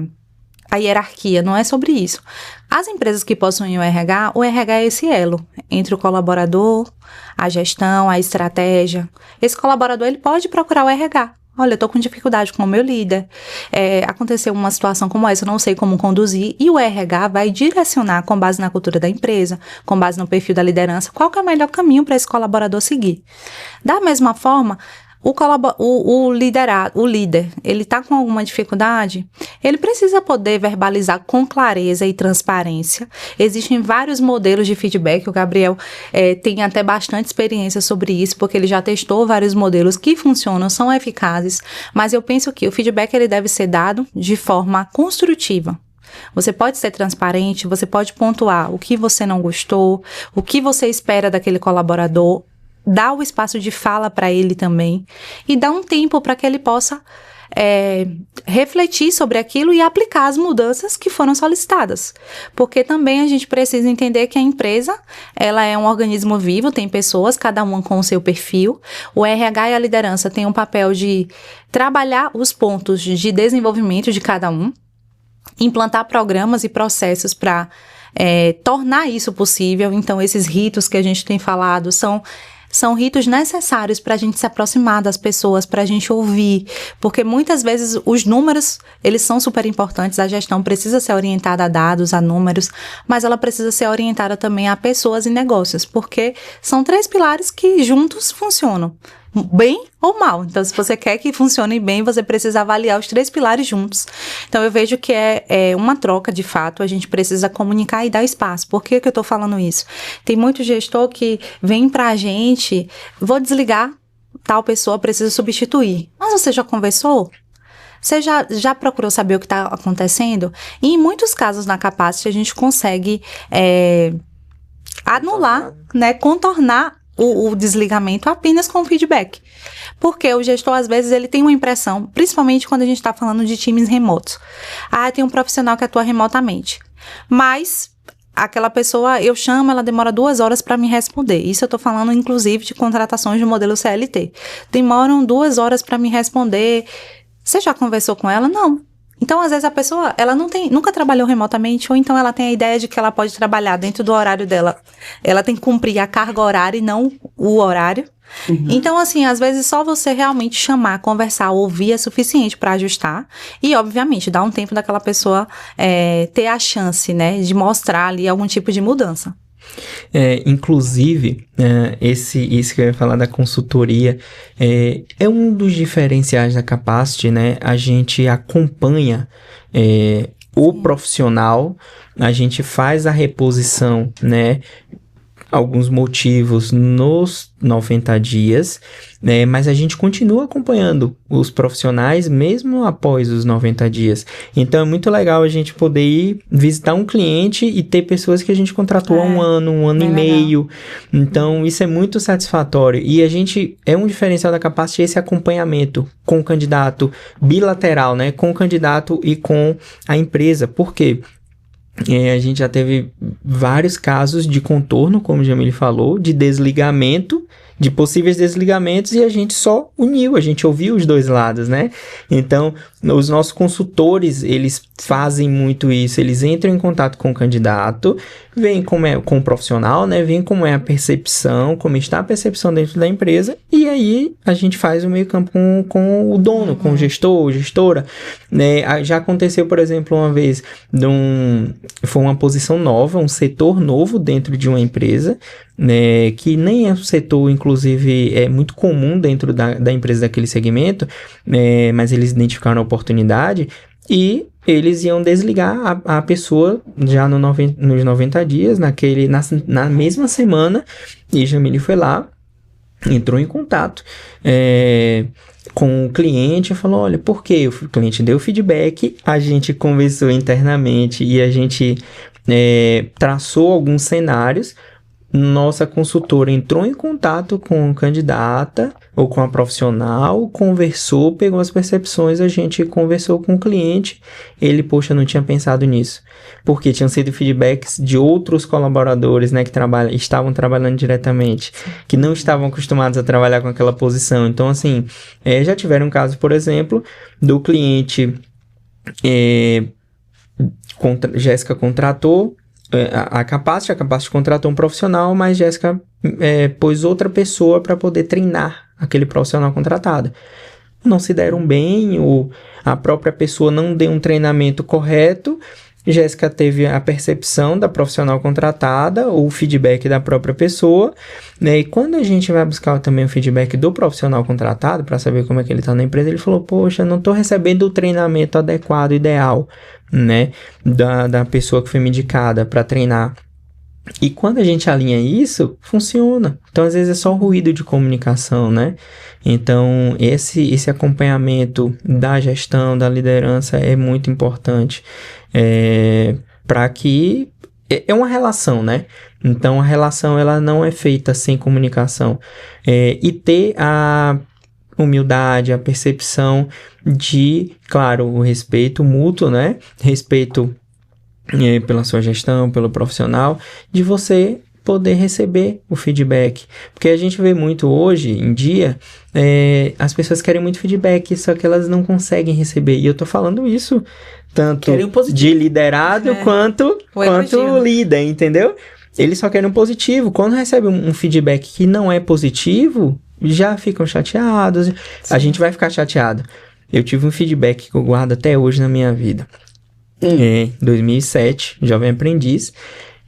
hierarquia, não é sobre isso. As empresas que possuem o RH é esse elo entre o colaborador, a gestão, a estratégia. Esse colaborador, ele pode procurar o RH. Olha, eu estou com dificuldade com o meu líder, aconteceu uma situação como essa, eu não sei como conduzir, e o RH vai direcionar com base na cultura da empresa, com base no perfil da liderança, qual que é o melhor caminho para esse colaborador seguir. Da mesma forma, O líder, ele está com alguma dificuldade, ele precisa poder verbalizar com clareza e transparência. Existem vários modelos de feedback, o Gabriel tem até bastante experiência sobre isso, porque ele já testou vários modelos que funcionam, são eficazes, mas eu penso que o feedback ele deve ser dado de forma construtiva. Você pode ser transparente, você pode pontuar o que você não gostou, o que você espera daquele colaborador, dá o espaço de fala para ele também e dá um tempo para que ele possa refletir sobre aquilo e aplicar as mudanças que foram solicitadas. Porque também a gente precisa entender que a empresa, ela é um organismo vivo, tem pessoas, cada uma com o seu perfil. O RH e a liderança têm um papel de trabalhar os pontos de desenvolvimento de cada um, implantar programas e processos para tornar isso possível. Então, esses ritos que a gente tem falado são ritos necessários para a gente se aproximar das pessoas, para a gente ouvir, porque muitas vezes os números, eles são super importantes, a gestão precisa ser orientada a dados, a números, mas ela precisa ser orientada também a pessoas e negócios, porque são 3 pilares que juntos funcionam, bem ou mal. Então, se você quer que funcione bem, você precisa avaliar os 3 pilares juntos. Então, eu vejo que é uma troca, de fato, a gente precisa comunicar e dar espaço. Por que eu tô falando isso? Tem muito gestor que vem pra gente, vou desligar, tal pessoa precisa substituir. Mas você já conversou? Você já procurou saber o que está acontecendo? E em muitos casos na Capacity, a gente consegue anular, né, contornar o desligamento apenas com feedback. Porque o gestor, às vezes, ele tem uma impressão, principalmente quando a gente está falando de times remotos. Tem um profissional que atua remotamente. Mas aquela pessoa, eu chamo, ela demora 2 horas para me responder. Isso eu estou falando, inclusive, de contratações de modelo CLT. Demoram 2 horas para me responder. Você já conversou com ela? Não. Então, às vezes, a pessoa, ela nunca trabalhou remotamente, ou então ela tem a ideia de que ela pode trabalhar dentro do horário dela. Ela tem que cumprir a carga horária e não o horário. Uhum. Então, assim, às vezes, só você realmente chamar, conversar, ouvir é suficiente para ajustar. E, obviamente, dar um tempo daquela pessoa ter a chance, né, de mostrar ali algum tipo de mudança. Inclusive, isso que eu ia falar da consultoria é um dos diferenciais da Capacity, né? A gente acompanha o profissional, a gente faz a reposição, né? Alguns motivos nos 90 dias, né? Mas a gente continua acompanhando os profissionais mesmo após os 90 dias. Então é muito legal a gente poder ir visitar um cliente e ter pessoas que a gente contratou há um ano e meio. Então isso é muito satisfatório. E a gente, é um diferencial da Capacity esse acompanhamento com o candidato bilateral, né? Com o candidato e com a empresa. Por quê? A gente já teve vários casos de contorno, como o Jamile falou, de desligamento, de possíveis desligamentos, e a gente só uniu, a gente ouviu os dois lados, né? Então, os nossos consultores, eles fazem muito isso, eles entram em contato com o candidato, veem como é com o profissional, né? Veem como é a percepção, como está a percepção dentro da empresa, e aí a gente faz o meio campo com o dono, com o gestor, gestora, né? Já aconteceu, por exemplo, uma vez, foi uma posição nova, um setor novo dentro de uma empresa, né, que nem é um setor, inclusive, muito comum dentro da empresa daquele segmento, mas eles identificaram a oportunidade e eles iam desligar a pessoa já nos 90 dias, na mesma semana, e Jamile foi lá, entrou em contato com o cliente e falou, olha, por quê? O cliente deu feedback, a gente conversou internamente e a gente traçou alguns cenários. Nossa consultora entrou em contato com a candidata ou com a profissional, conversou, pegou as percepções, a gente conversou com o cliente, ele, poxa, não tinha pensado nisso, porque tinham sido feedbacks de outros colaboradores, né, que estavam trabalhando diretamente, que não estavam acostumados a trabalhar com aquela posição. Então, assim, já tiveram um caso, por exemplo, do cliente, Jéssica contratou a Capacity contratou um profissional, mas Jéssica pôs outra pessoa para poder treinar aquele profissional contratado. Não se deram bem, ou a própria pessoa não deu um treinamento correto, Jéssica teve a percepção da profissional contratada, ou o feedback da própria pessoa, né? E quando a gente vai buscar também o feedback do profissional contratado, para saber como é que ele está na empresa, ele falou, poxa, não estou recebendo o treinamento adequado, ideal, né? Da pessoa que foi me indicada para treinar. E quando a gente alinha isso, funciona. Então, às vezes, é só ruído de comunicação, né? Então, esse acompanhamento da gestão, da liderança é muito importante para que... É uma relação, né? Então, a relação ela não é feita sem comunicação. E ter a humildade, a percepção de, claro, o respeito mútuo, né? Respeito pela sua gestão, pelo profissional, de você poder receber o feedback. Porque a gente vê muito hoje em dia, as pessoas querem muito feedback, só que elas não conseguem receber. E eu tô falando isso tanto de liderado quanto líder, entendeu? Eles só querem um positivo. Quando recebe um feedback que não é positivo, já ficam chateados. Sim. A gente vai ficar chateado. Eu tive um feedback que eu guardo até hoje na minha vida. Em 2007, jovem aprendiz,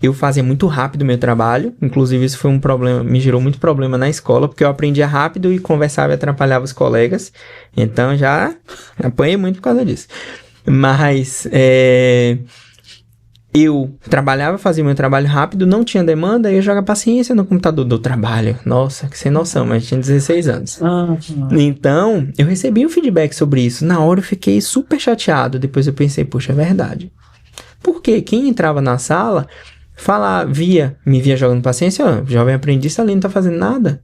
eu fazia muito rápido o meu trabalho, inclusive isso foi um problema, me gerou muito problema na escola, porque eu aprendia rápido e conversava e atrapalhava os colegas, então já apanhei muito por causa disso. Mas eu trabalhava, fazia meu trabalho rápido, não tinha demanda, eu jogava paciência no computador do trabalho. Nossa, que sem noção, mas tinha 16 anos. Então, eu recebi um feedback sobre isso. Na hora eu fiquei super chateado. Depois eu pensei, poxa, é verdade. Porque quem entrava na sala, me via jogando paciência, jovem aprendiz ali não tá fazendo nada.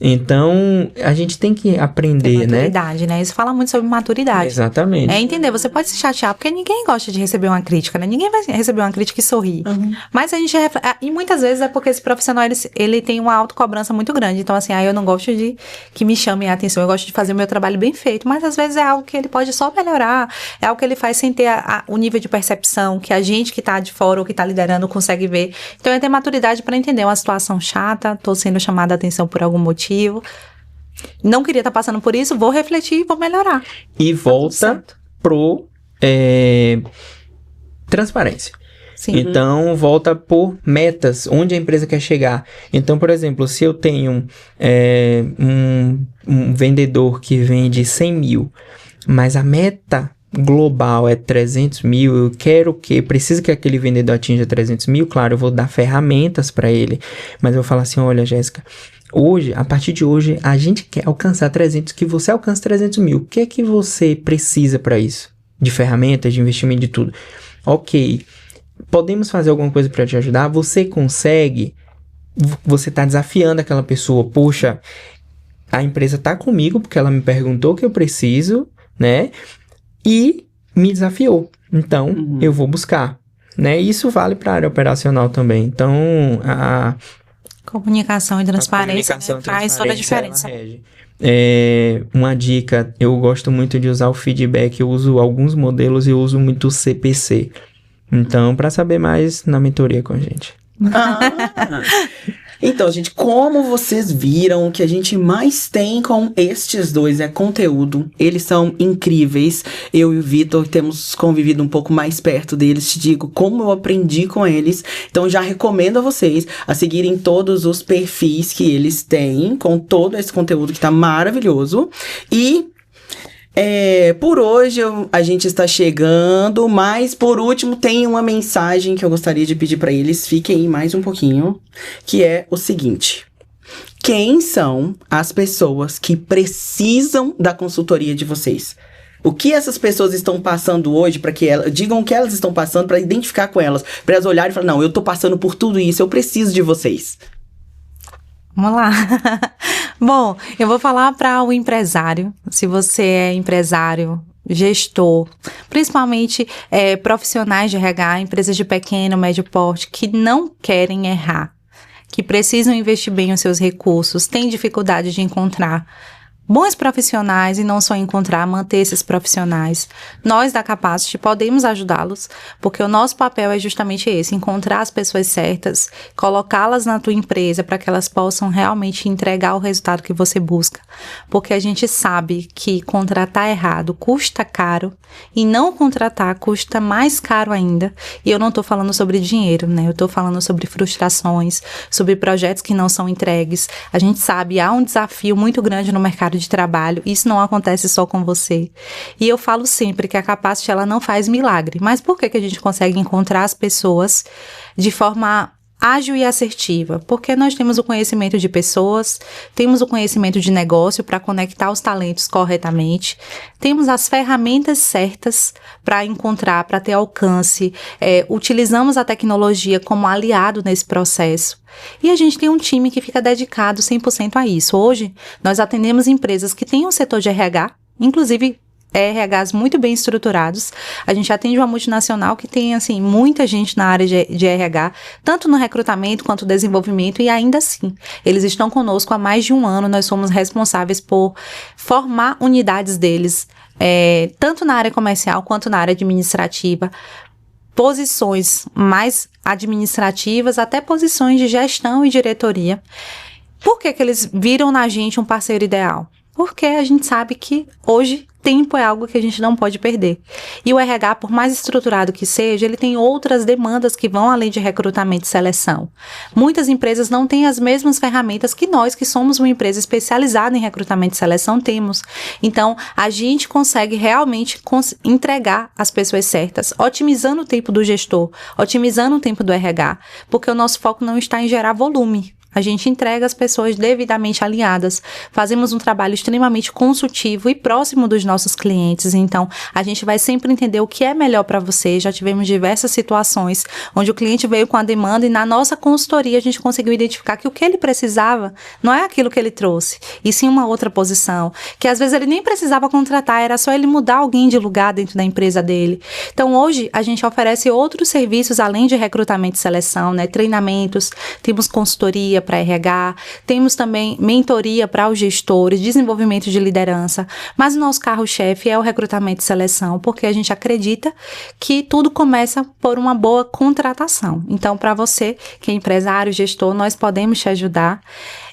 Então, a gente tem que aprender, né? Maturidade, né? Isso fala muito sobre maturidade. Exatamente. É entender, você pode se chatear, porque ninguém gosta de receber uma crítica, né? Ninguém vai receber uma crítica e sorrir. Mas a gente... E muitas vezes é porque esse profissional, ele tem uma autocobrança muito grande. Então, assim, eu não gosto de que me chamem a atenção. Eu gosto de fazer o meu trabalho bem feito. Mas, às vezes, é algo que ele pode só melhorar. É algo que ele faz sem ter o nível de percepção que a gente que tá de fora ou que tá liderando consegue ver. Então, é ter maturidade para entender uma situação chata. Tô sendo chamada a atenção por algum motivo. Não queria estar passando por isso, vou refletir e vou melhorar. E volta pro transparência. Sim. Então, volta por metas, onde a empresa quer chegar. Então, por exemplo, se eu tenho um vendedor que vende 100 mil, mas a meta global é 300 mil, eu quero preciso que aquele vendedor atinja 300 mil, claro, eu vou dar ferramentas para ele, mas eu vou falar assim, olha, Jéssica, hoje, a partir de hoje, a gente quer alcançar 300, que você alcance 300 mil. O que é que você precisa para isso? De ferramentas, de investimento, de tudo. Ok, podemos fazer alguma coisa para te ajudar? Você consegue? Você está desafiando aquela pessoa. Poxa, a empresa está comigo porque ela me perguntou o que eu preciso, né? E me desafiou. Então, eu vou buscar, né? Isso vale para a área operacional também. Então, comunicação e transparência, faz toda a diferença. Uma dica, eu gosto muito de usar o feedback, eu uso alguns modelos e eu uso muito o CPC. Então, para saber mais, na mentoria com a gente. Então, gente, como vocês viram, o que a gente mais tem com estes dois é conteúdo. Eles são incríveis. Eu e o Vitor temos convivido um pouco mais perto deles. Te digo como eu aprendi com eles. Então, já recomendo a vocês a seguirem todos os perfis que eles têm, com todo esse conteúdo que tá maravilhoso. E... por hoje a gente está chegando, mas por último tem uma mensagem que eu gostaria de pedir para eles, fiquem aí mais um pouquinho, que é o seguinte: quem são as pessoas que precisam da consultoria de vocês? O que essas pessoas estão passando hoje para que elas digam o que elas estão passando, para identificar com elas, para elas olharem e falar, não, eu tô passando por tudo isso, eu preciso de vocês. Vamos lá. Bom, eu vou falar para o empresário, se você é empresário, gestor, principalmente profissionais de RH, empresas de pequeno, médio porte, que não querem errar, que precisam investir bem os seus recursos, têm dificuldade de encontrar bons profissionais e não só encontrar, manter esses profissionais. Nós da Capacity podemos ajudá-los, porque o nosso papel é justamente esse, encontrar as pessoas certas, colocá-las na tua empresa para que elas possam realmente entregar o resultado que você busca. Porque a gente sabe que contratar errado custa caro e não contratar custa mais caro ainda. E eu não estou falando sobre dinheiro, né? Eu estou falando sobre frustrações, sobre projetos que não são entregues. A gente sabe, há um desafio muito grande no mercado de trabalho, isso não acontece só com você. E eu falo sempre que a Capacity, ela não faz milagre, mas por que a gente consegue encontrar as pessoas de forma ágil e assertiva? Porque nós temos o conhecimento de pessoas, temos o conhecimento de negócio para conectar os talentos corretamente, temos as ferramentas certas para encontrar, para ter alcance, utilizamos a tecnologia como aliado nesse processo. E a gente tem um time que fica dedicado 100% a isso. Hoje, nós atendemos empresas que têm um setor de RH, inclusive RHs muito bem estruturados. A gente atende uma multinacional que tem, assim, muita gente na área de RH, tanto no recrutamento quanto no desenvolvimento, e ainda assim, eles estão conosco há mais de um ano. Nós somos responsáveis por formar unidades deles, tanto na área comercial quanto na área administrativa, posições mais administrativas, até posições de gestão e diretoria. Por que eles viram na gente um parceiro ideal? Porque a gente sabe que hoje tempo é algo que a gente não pode perder. E o RH, por mais estruturado que seja, ele tem outras demandas que vão além de recrutamento e seleção. Muitas empresas não têm as mesmas ferramentas que nós, que somos uma empresa especializada em recrutamento e seleção, temos. Então, a gente consegue realmente entregar as pessoas certas, otimizando o tempo do gestor, otimizando o tempo do RH, porque o nosso foco não está em gerar volume. A gente entrega as pessoas devidamente alinhadas, fazemos um trabalho extremamente consultivo e próximo dos nossos clientes, então a gente vai sempre entender o que é melhor para você. Já tivemos diversas situações onde o cliente veio com a demanda e na nossa consultoria a gente conseguiu identificar que o que ele precisava não é aquilo que ele trouxe, e sim uma outra posição, que às vezes ele nem precisava contratar, era só ele mudar alguém de lugar dentro da empresa dele. Então hoje a gente oferece outros serviços além de recrutamento e seleção, né? Treinamentos, temos consultoria para RH, temos também mentoria para os gestores, desenvolvimento de liderança, mas o nosso carro-chefe é o recrutamento e seleção, porque a gente acredita que tudo começa por uma boa contratação. Então, para você que é empresário, gestor, nós podemos te ajudar.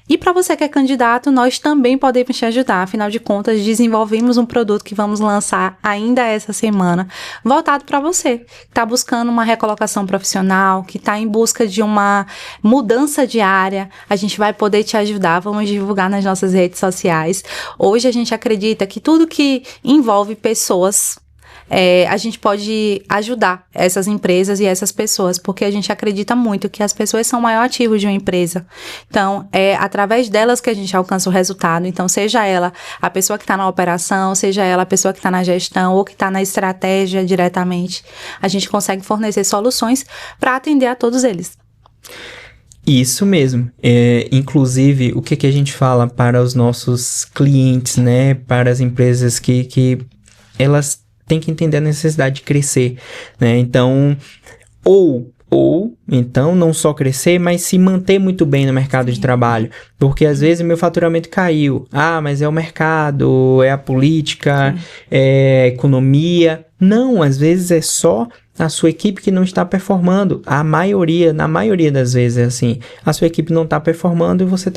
E para você que é candidato, nós também podemos te ajudar. Afinal de contas, desenvolvemos um produto que vamos lançar ainda essa semana, voltado para você, que está buscando uma recolocação profissional, que está em busca de uma mudança de área. A gente vai poder te ajudar, vamos divulgar nas nossas redes sociais. Hoje a gente acredita que tudo que envolve pessoas, a gente pode ajudar essas empresas e essas pessoas, porque a gente acredita muito que as pessoas são o maior ativo de uma empresa. Então, é através delas que a gente alcança o resultado. Então, seja ela a pessoa que está na operação, seja ela a pessoa que está na gestão ou que está na estratégia diretamente, a gente consegue fornecer soluções para atender a todos eles. Isso mesmo. Inclusive, o que a gente fala para os nossos clientes, né? Para as empresas que elas tem que entender a necessidade de crescer, né? Então, então não só crescer, mas se manter muito bem no mercado de trabalho, porque às vezes meu faturamento caiu. Ah, mas é o mercado, é a política, é a economia. Não, às vezes é só a sua equipe que não está performando. Na maioria das vezes é assim. A sua equipe não está performando e você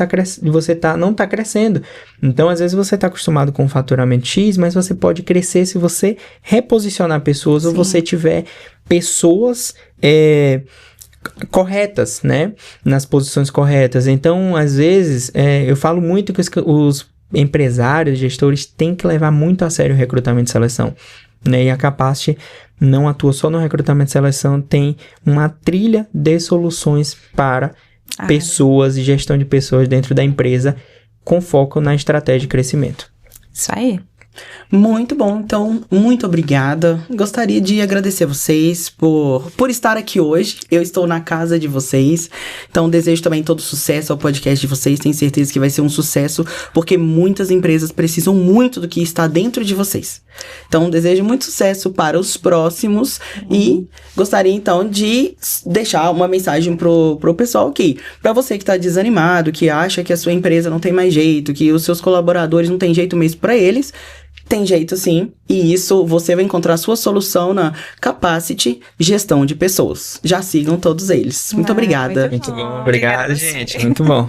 não está crescendo. Então, às vezes você está acostumado com um faturamento X, mas você pode crescer se você reposicionar pessoas. Sim. Ou você tiver pessoas corretas, né? Nas posições corretas. Então, às vezes, eu falo muito que os empresários, gestores, têm que levar muito a sério o recrutamento e seleção, né? E a Capacity não atua só no recrutamento e seleção, tem uma trilha de soluções para pessoas e gestão de pessoas dentro da empresa, com foco na estratégia de crescimento. Isso aí. Muito bom, então, muito obrigada. Gostaria de agradecer vocês por estar aqui hoje. Eu estou na casa de vocês, então desejo também todo sucesso ao podcast de vocês. Tenho certeza que vai ser um sucesso, porque muitas empresas precisam muito do que está dentro de vocês. Então, desejo muito sucesso para os próximos e gostaria, então, de deixar uma mensagem pro pessoal aqui. Para você que está desanimado, que acha que a sua empresa não tem mais jeito, que os seus colaboradores não tem jeito mesmo para eles, tem jeito sim, e isso você vai encontrar a sua solução na Capacity Gestão de Pessoas. Já sigam todos eles. Muito obrigada. Muito bom, obrigado, gente. Muito bom.